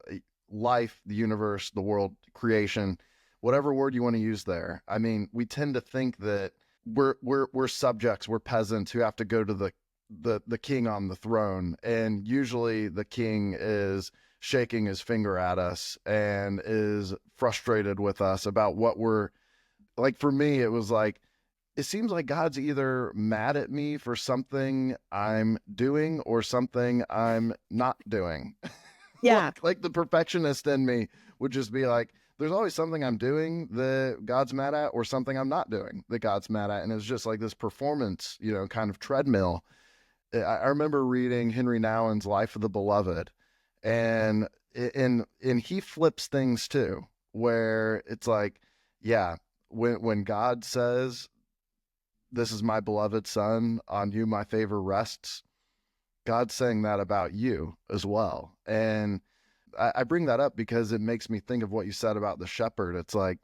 life, the universe, the world, creation, whatever word you want to use there. I mean, we tend to think that we're subjects, we're peasants who have to go to the king on the throne, and usually the king is shaking his finger at us and is frustrated with us about what we're like. For me, it was like, it seems like God's either mad at me for something I'm doing or something I'm not doing. Yeah. Like the perfectionist in me would just be like, there's always something I'm doing that God's mad at, or something I'm not doing that God's mad at. And it's just like this performance, kind of treadmill. I remember reading Henry Nouwen's Life of the Beloved, and he flips things too, where it's like, yeah, when God says, this is my beloved son, on you my favor rests, God's saying that about you as well. And I bring that up because it makes me think of what you said about the shepherd. It's like,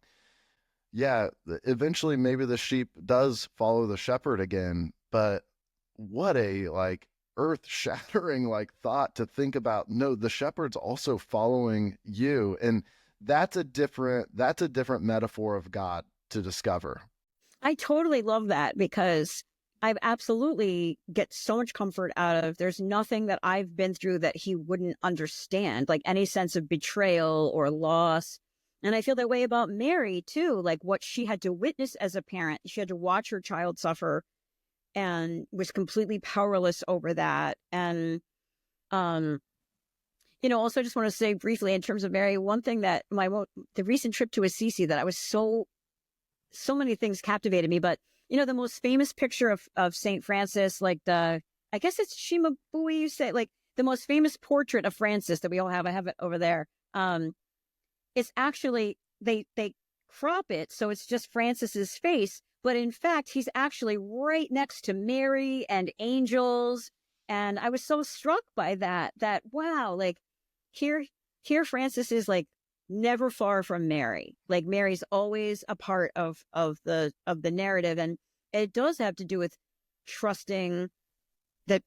yeah, eventually maybe the sheep does follow the shepherd again, but what a like earth-shattering like thought to think about. No, the shepherd's also following you, and that's a different metaphor of God to discover. I totally love that, because I absolutely get so much comfort out of, there's nothing that I've been through that he wouldn't understand, like any sense of betrayal or loss. And I feel that way about Mary too, like what she had to witness as a parent. She had to watch her child suffer and was completely powerless over that. And, also just want to say briefly in terms of Mary, one thing that the recent trip to Assisi that I was so so many things captivated me. But, the most famous picture of St. Francis, like I guess it's Shimabue, you say, like the most famous portrait of Francis that we all have. I have it over there. It's actually, they crop it, so it's just Francis's face. But in fact, he's actually right next to Mary and angels. And I was so struck by that, wow, like here Francis is like never far from Mary. Like Mary's always a part of the narrative. And it does have to do with trusting that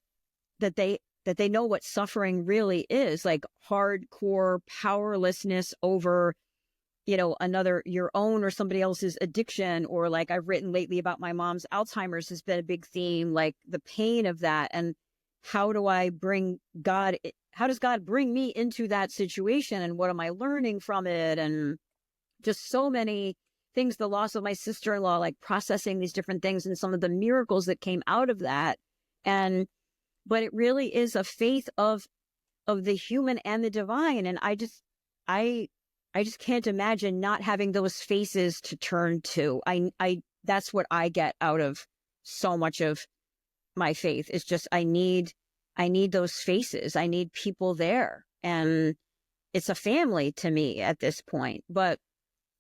they know what suffering really is, like hardcore powerlessness over, your own or somebody else's addiction. Or like I've written lately about my mom's Alzheimer's has been a big theme, like the pain of that. And how does God bring me into that situation? And what am I learning from it? And just so many things, the loss of my sister-in-law, like processing these different things and some of the miracles that came out of that. But it really is a faith of the human and the divine. And I just can't imagine not having those faces to turn to. That's what I get out of so much of my faith. Is just, I need those faces. I need people there. And it's a family to me at this point. But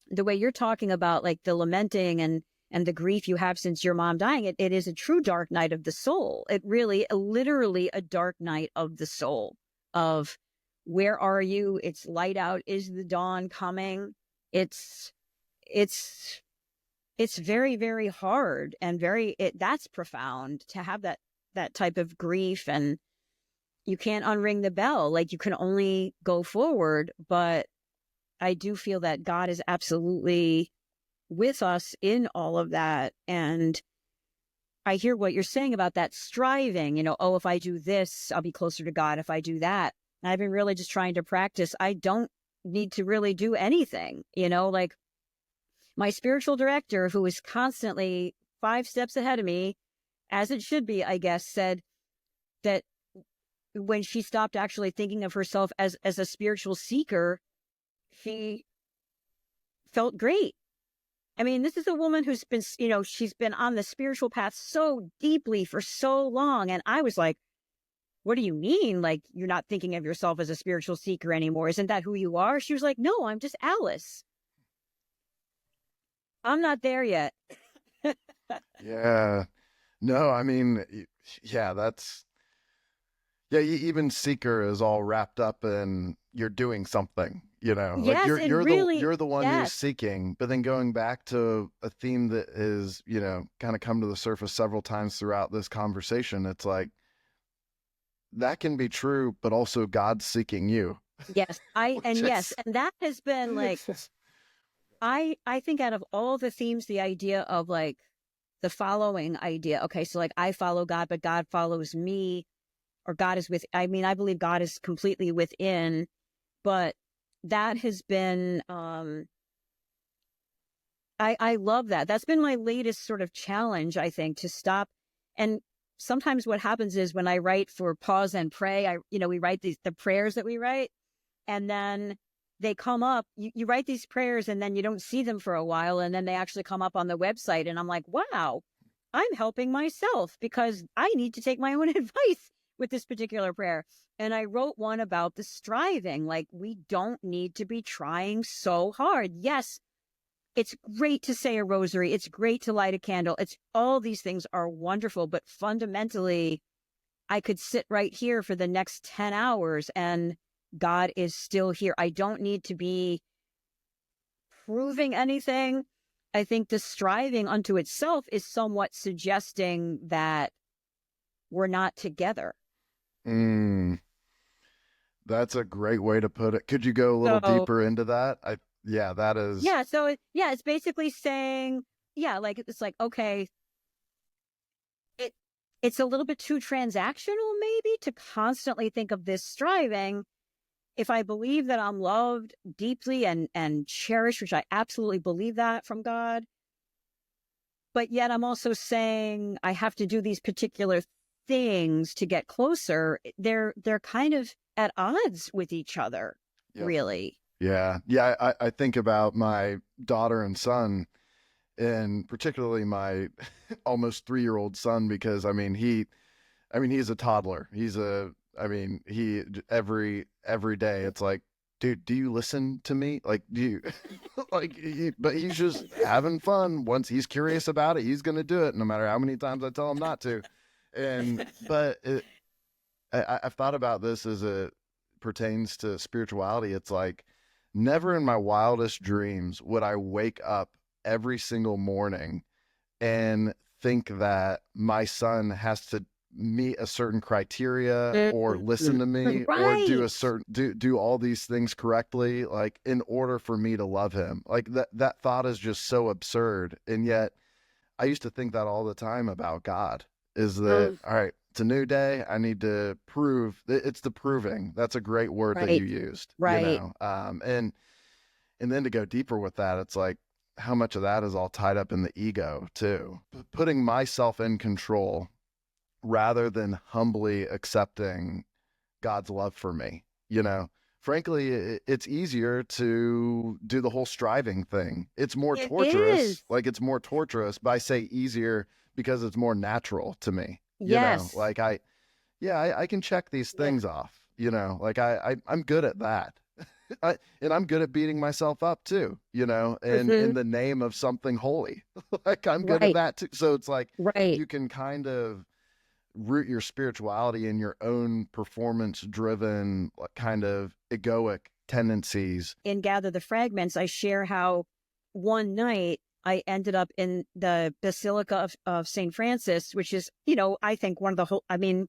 the way you're talking about like the lamenting and the grief you have since your mom dying, it is a true dark night of the soul. It really, literally a dark night of the soul of where are you? It's light out. Is the dawn coming? It's very, very hard and that's profound to have that type of grief. And you can't unring the bell. Like you can only go forward. But I do feel that God is absolutely with us in all of that. And I hear what you're saying about that striving, if I do this, I'll be closer to God. If I do that, and I've been really just trying to practice. I don't need to really do anything, like my spiritual director, who is constantly 5 steps ahead of me, as it should be, I guess, said that when she stopped actually thinking of herself as a spiritual seeker, she felt great. I mean, this is a woman who's been, she's been on the spiritual path so deeply for so long. And I was like, what do you mean? Like, you're not thinking of yourself as a spiritual seeker anymore. Isn't that who you are? She was like, no, I'm just Alice. I'm not there yet. Yeah. No, I mean, yeah, even seeker is all wrapped up in you're doing something, Yes, like and really, you're the one who's yes. seeking. But then going back to a theme that is, kind of come to the surface several times throughout this conversation, it's like that can be true, but also God's seeking you. Yes, yes, and that has been like, I think out of all the themes, the idea of like the following idea. Okay, so like I follow God, but God follows me, or God is I believe God is completely within, but that has been, I love that. That's been my latest sort of challenge, I think, to stop. And sometimes what happens is when I write for Pause and Pray, we write the prayers that we write, and then they come up, you write these prayers and then you don't see them for a while. And then they actually come up on the website. And I'm like, wow, I'm helping myself because I need to take my own advice with this particular prayer. And I wrote one about the striving. Like, we don't need to be trying so hard. Yes, it's great to say a rosary. It's great to light a candle. All these things are wonderful. But fundamentally, I could sit right here for the next 10 hours and God is still here. I don't need to be proving anything. I think the striving unto itself is somewhat suggesting that we're not together. That's a great way to put it. Could you go a little deeper into that? That is. Yeah. So it's basically saying, like, it's like, okay, it's a little bit too transactional maybe to constantly think of this striving. If I believe that I'm loved deeply and cherished, which I absolutely believe that from God, but yet I'm also saying I have to do these particular things to get closer, they're kind of at odds with each other, really. Yeah. I think about my daughter and son, and particularly my almost 3-year-old son, because he's a toddler. He every day it's like, dude, do you listen to me? Like, do you but he's just having fun. Once he's curious about it, he's going to do it no matter how many times I tell him not to. I've thought about this as it pertains to spirituality. It's like, never in my wildest dreams would I wake up every single morning and think that my son has to meet a certain criteria or listen to me or do a certain do all these things correctly, like, in order for me to love him. Like, that thought is just so absurd. And yet I used to think that all the time about God, is that, all right, it's a new day. I need to prove. It's the proving. That's a great word that you used, Right. and then to go deeper with that, it's like, how much of that is all tied up in the ego too, putting myself in control rather than humbly accepting God's love for me. Frankly, it's easier to do the whole striving thing. It's more It torturous. is. Like, it's more torturous, but I say easier because it's more natural to me. Yes. Like, I can check these things off, like I'm good at that. And I'm good at beating myself up too, and in the name of something holy. Like, I'm good at that too. So it's like, you can kind of root your spirituality in your own performance driven kind of egoic tendencies. In Gather the Fragments, I share how one night I ended up in the Basilica of St. Francis, which is, I think one of the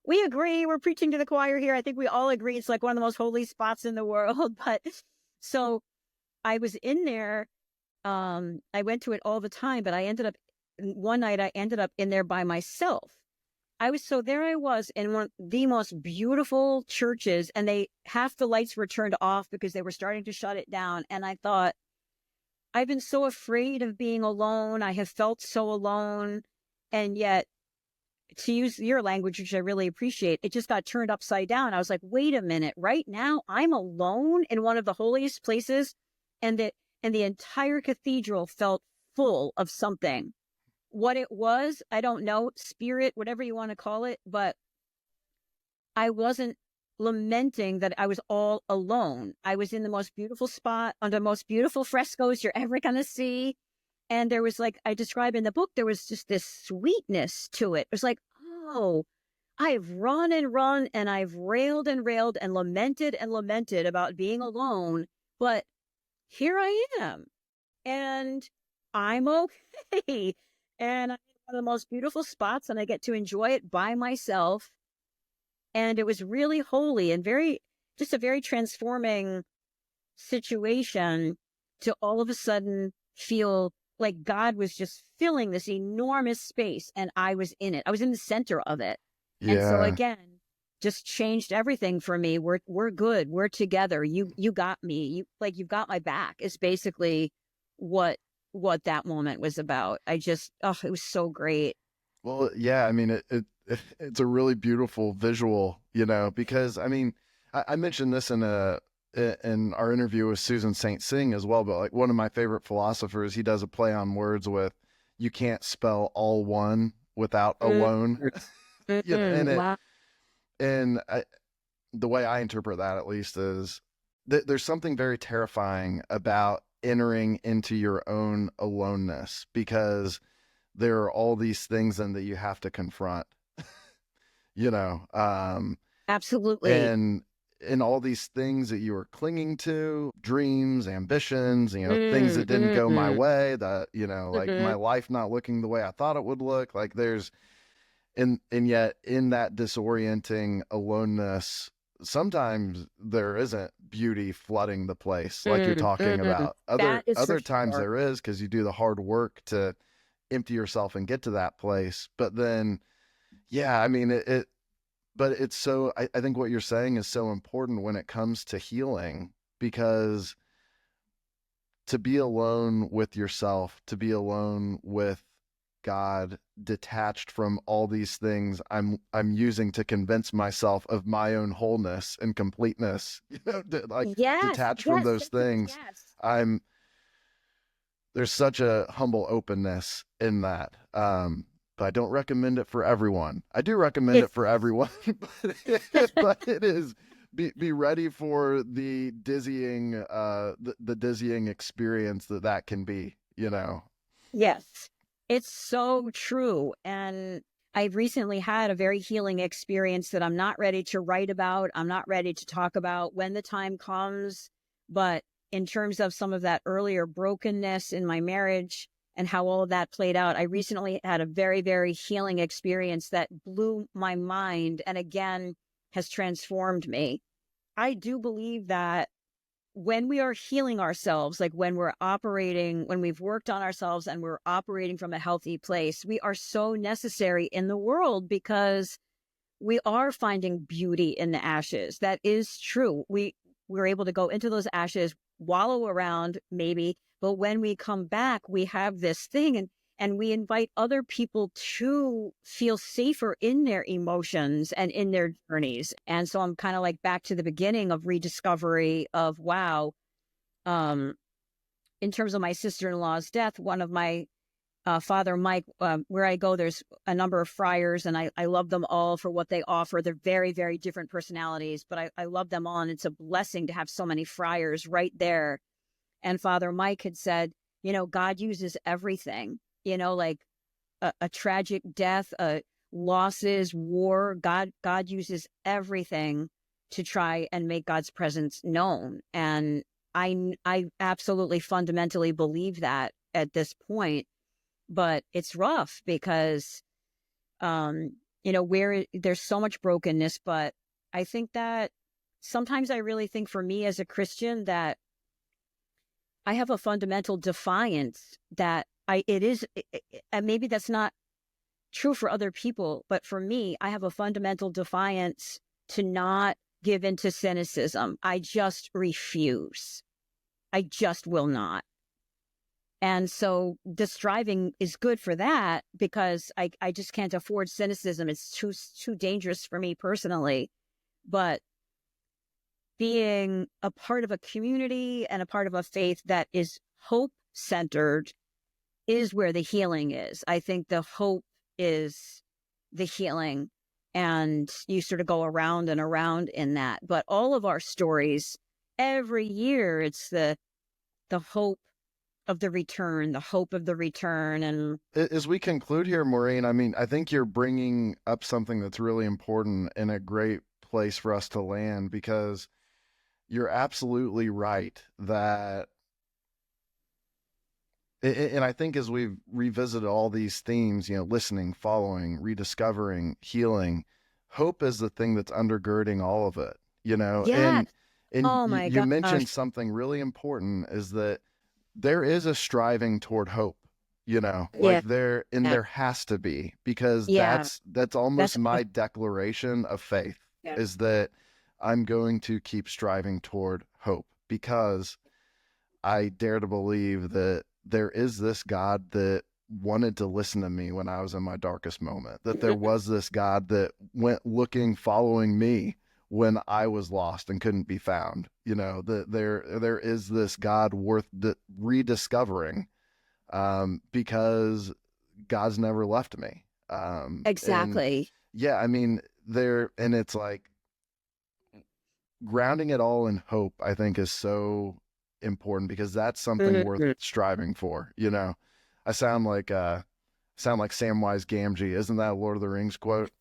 we agree, we're preaching to the choir here. I think we all agree it's like one of the most holy spots in the world. But so I was in there. I went to it all the time, but one night I ended up in there by myself. There I was in one of the most beautiful churches, and half the lights were turned off because they were starting to shut it down. And I thought, I've been so afraid of being alone. I have felt so alone. And yet, to use your language, which I really appreciate, it just got turned upside down. I was like, wait a minute, right now I'm alone in one of the holiest places, and the entire cathedral felt full of something. What it was, I don't know, spirit, whatever you want to call it, but I wasn't lamenting that I was all alone. I was in the most beautiful spot, under the most beautiful frescoes you're ever going to see. And there was, like I describe in the book, there was just this sweetness to it. It was like, oh, I've run and run, and I've railed and railed and lamented about being alone, but here I am, and I'm okay. And I'm in one of the most beautiful spots, and I get to enjoy it by myself. And it was really holy and just a very transforming situation to all of a sudden feel like God was just filling this enormous space, and I was in it. I was in the center of it. Yeah. And so again, just changed everything for me. We're good. We're together. You got me. You've got my back is basically what that moment was about. It was so great. Well, yeah, I mean, it's a really beautiful visual, because I mentioned this in our interview with Susan St. Cyng as well, but like, one of my favorite philosophers, he does a play on words with, you can't spell all one without alone. And the way I interpret that, at least, is there's something very terrifying about entering into your own aloneness, because there are all these things then that you have to confront, Absolutely. And all these things that you were clinging to, dreams, ambitions, things that didn't go my way, that, like my life not looking the way I thought it would look. Like, and yet in that disorienting aloneness, sometimes there isn't beauty flooding the place like you're talking about. Other times there is, because you do the hard work to empty yourself and get to that place. But then, yeah, I mean, but it's so, I think what you're saying is so important when it comes to healing, because to be alone with yourself, to be alone with God, detached from all these things I'm using to convince myself of my own wholeness and completeness, detached from those things. there's such a humble openness in that. But I don't recommend it for everyone. I do recommend it It's for everyone, but it is be ready for the dizzying the dizzying experience that can be, you know. Yes, it's so true. And I've recently had a very healing experience that I'm not ready to write about. I'm not ready to talk about when the time comes. But in terms of some of that earlier brokenness in my marriage and how all of that played out, I recently had a very, very healing experience that blew my mind and again has transformed me. I do believe that when we are healing ourselves, like when we're operating, when we've worked on ourselves and we're operating from a healthy place, we are so necessary in the world because we are finding beauty in the ashes. That is true. We're able to go into those ashes, wallow around maybe, but when we come back, we have this thing and we invite other people to feel safer in their emotions and in their journeys. And so I'm kind of like back to the beginning of rediscovery of, wow, um, in terms of my sister-in-law's death, one of my Father Mike, where I go, there's a number of friars, and I love them all for what they offer. They're very, very different personalities, but I love them all, and it's a blessing to have so many friars right there. And Father Mike had said, you know, God uses everything, you know, like a tragic death, losses, war. God uses everything to try and make God's presence known. And I absolutely fundamentally believe that at this point, but it's rough because, you know, where there's so much brokenness, but I think that sometimes I really think for me as a Christian that I have a fundamental defiance that and maybe that's not true for other people, but for me, I have a fundamental defiance to not give into cynicism. I just refuse. I just will not. And so the striving is good for that because I just can't afford cynicism. It's too dangerous for me personally. But being a part of a community and a part of a faith that is hope centered is where the healing is. I think the hope is the healing, and you sort of go around and around in that. But all of our stories, every year, it's the hope of the return, the hope of the return. And As we conclude here, Maureen, I mean, I think you're bringing up something that's really important and a great place for us to land, because you're absolutely right that, and I think as we've revisited all these themes, you know, listening, following, rediscovering, healing, hope is the thing that's undergirding all of it, you know. yeah, And oh you, my you gosh, mentioned something really important, is that there is a striving toward hope, you know, yeah, like there has to be, because yeah, that's almost that's my declaration of faith, yeah. is that I'm going to keep striving toward hope, because I dare to believe that there is this God that wanted to listen to me when I was in my darkest moment, that there was this God that went looking, following me when I was lost and couldn't be found. You know, that there is this God worth rediscovering, because God's never left me. And Exactly. yeah, I mean, and it's like grounding it all in hope, I think, is so important, because that's something worth Mhm. striving for. You know, I sound like Samwise Gamgee. Isn't that a Lord of the Rings quote?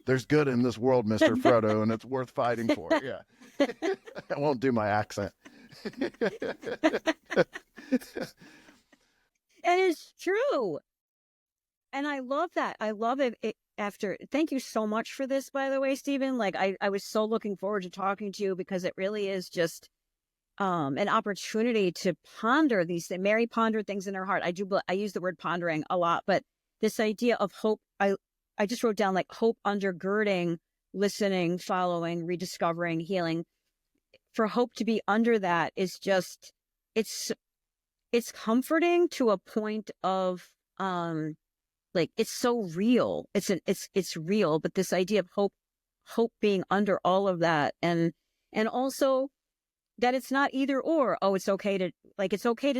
There's good in this world, Mr. Frodo, and it's worth fighting for. Yeah. I won't do my accent. And it's true. And I love that. I love it after. Thank you so much for this, by the way, Stephen. Like I was so looking forward to talking to you because it really is just an opportunity to ponder these things. Mary pondered things in her heart. I use the word pondering a lot, but this idea of hope, I just wrote down like hope undergirding, listening, following, rediscovering, healing. For hope to be under that is just it's it's comforting to a point of like it's so real. It's real, but this idea of hope being under all of that, and also that it's not either or. Oh, it's okay to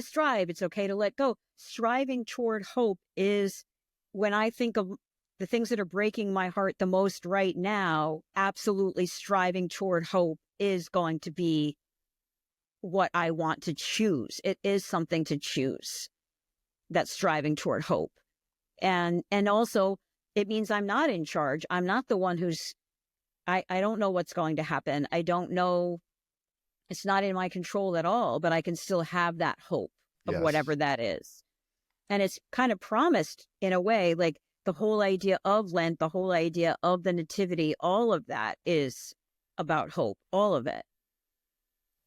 strive. It's okay to let go. Striving toward hope is, when I think of the things that are breaking my heart the most right now, absolutely striving toward hope is going to be what I want to choose. It is something to choose, that striving toward hope. And also it means I'm not in charge. I'm not the one I don't know what's going to happen. I don't know. It's not in my control at all, but I can still have that hope of Yes. whatever that is. And it's kind of promised in a way, like the whole idea of Lent, the whole idea of the Nativity, all of that is about hope, all of it.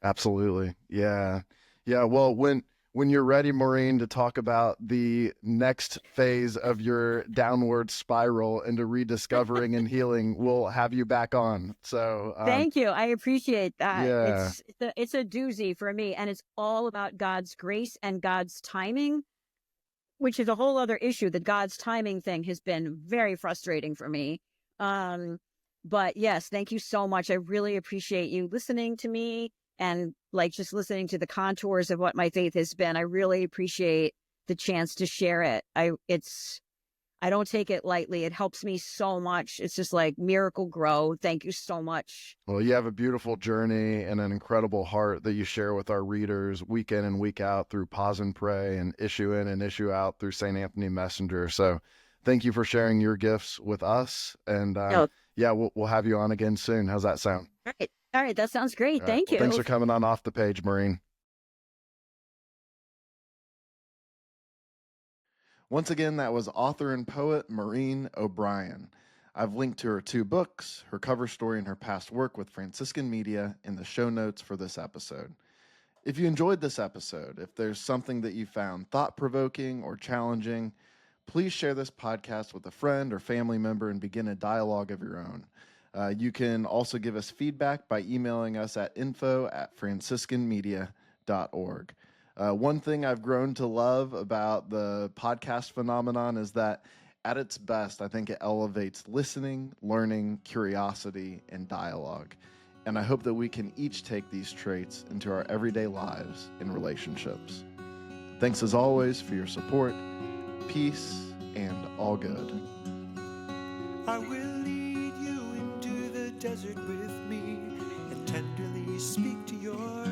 Absolutely. Yeah. Yeah. Well, when you're ready, Maureen, to talk about the next phase of your downward spiral into rediscovering and healing, we'll have you back on. So Thank you. I appreciate that. yeah. It's a doozy for me, and it's all about God's grace and God's timing, which is a whole other issue. The God's timing thing has been very frustrating for me. But yes, thank you so much. I really appreciate you listening to me and like just listening to the contours of what my faith has been. I really appreciate the chance to share it. I don't take it lightly. It helps me so much. It's just like miracle grow. Thank you so much. Well, you have a beautiful journey and an incredible heart that you share with our readers week in and week out through Pause and Pray and Issue In and Issue Out through St. Anthony Messenger. So thank you for sharing your gifts with us. And yeah, we'll have you on again soon. How's that sound? All right. That sounds great. All right. Thank you. Thanks for coming on Off the Page, Maureen. Once again, that was author and poet Maureen O'Brien. I've linked to her 2 books, her cover story, and her past work with Franciscan Media in the show notes for this episode. If you enjoyed this episode, if there's something that you found thought-provoking or challenging, please share this podcast with a friend or family member and begin a dialogue of your own. You can also give us feedback by emailing us at info@franciscanmedia.org. One thing I've grown to love about the podcast phenomenon is that at its best, I think it elevates listening, learning, curiosity, and dialogue. And I hope that we can each take these traits into our everyday lives and relationships. Thanks as always for your support, peace, and all good. I will lead you into the desert with me and tenderly speak to your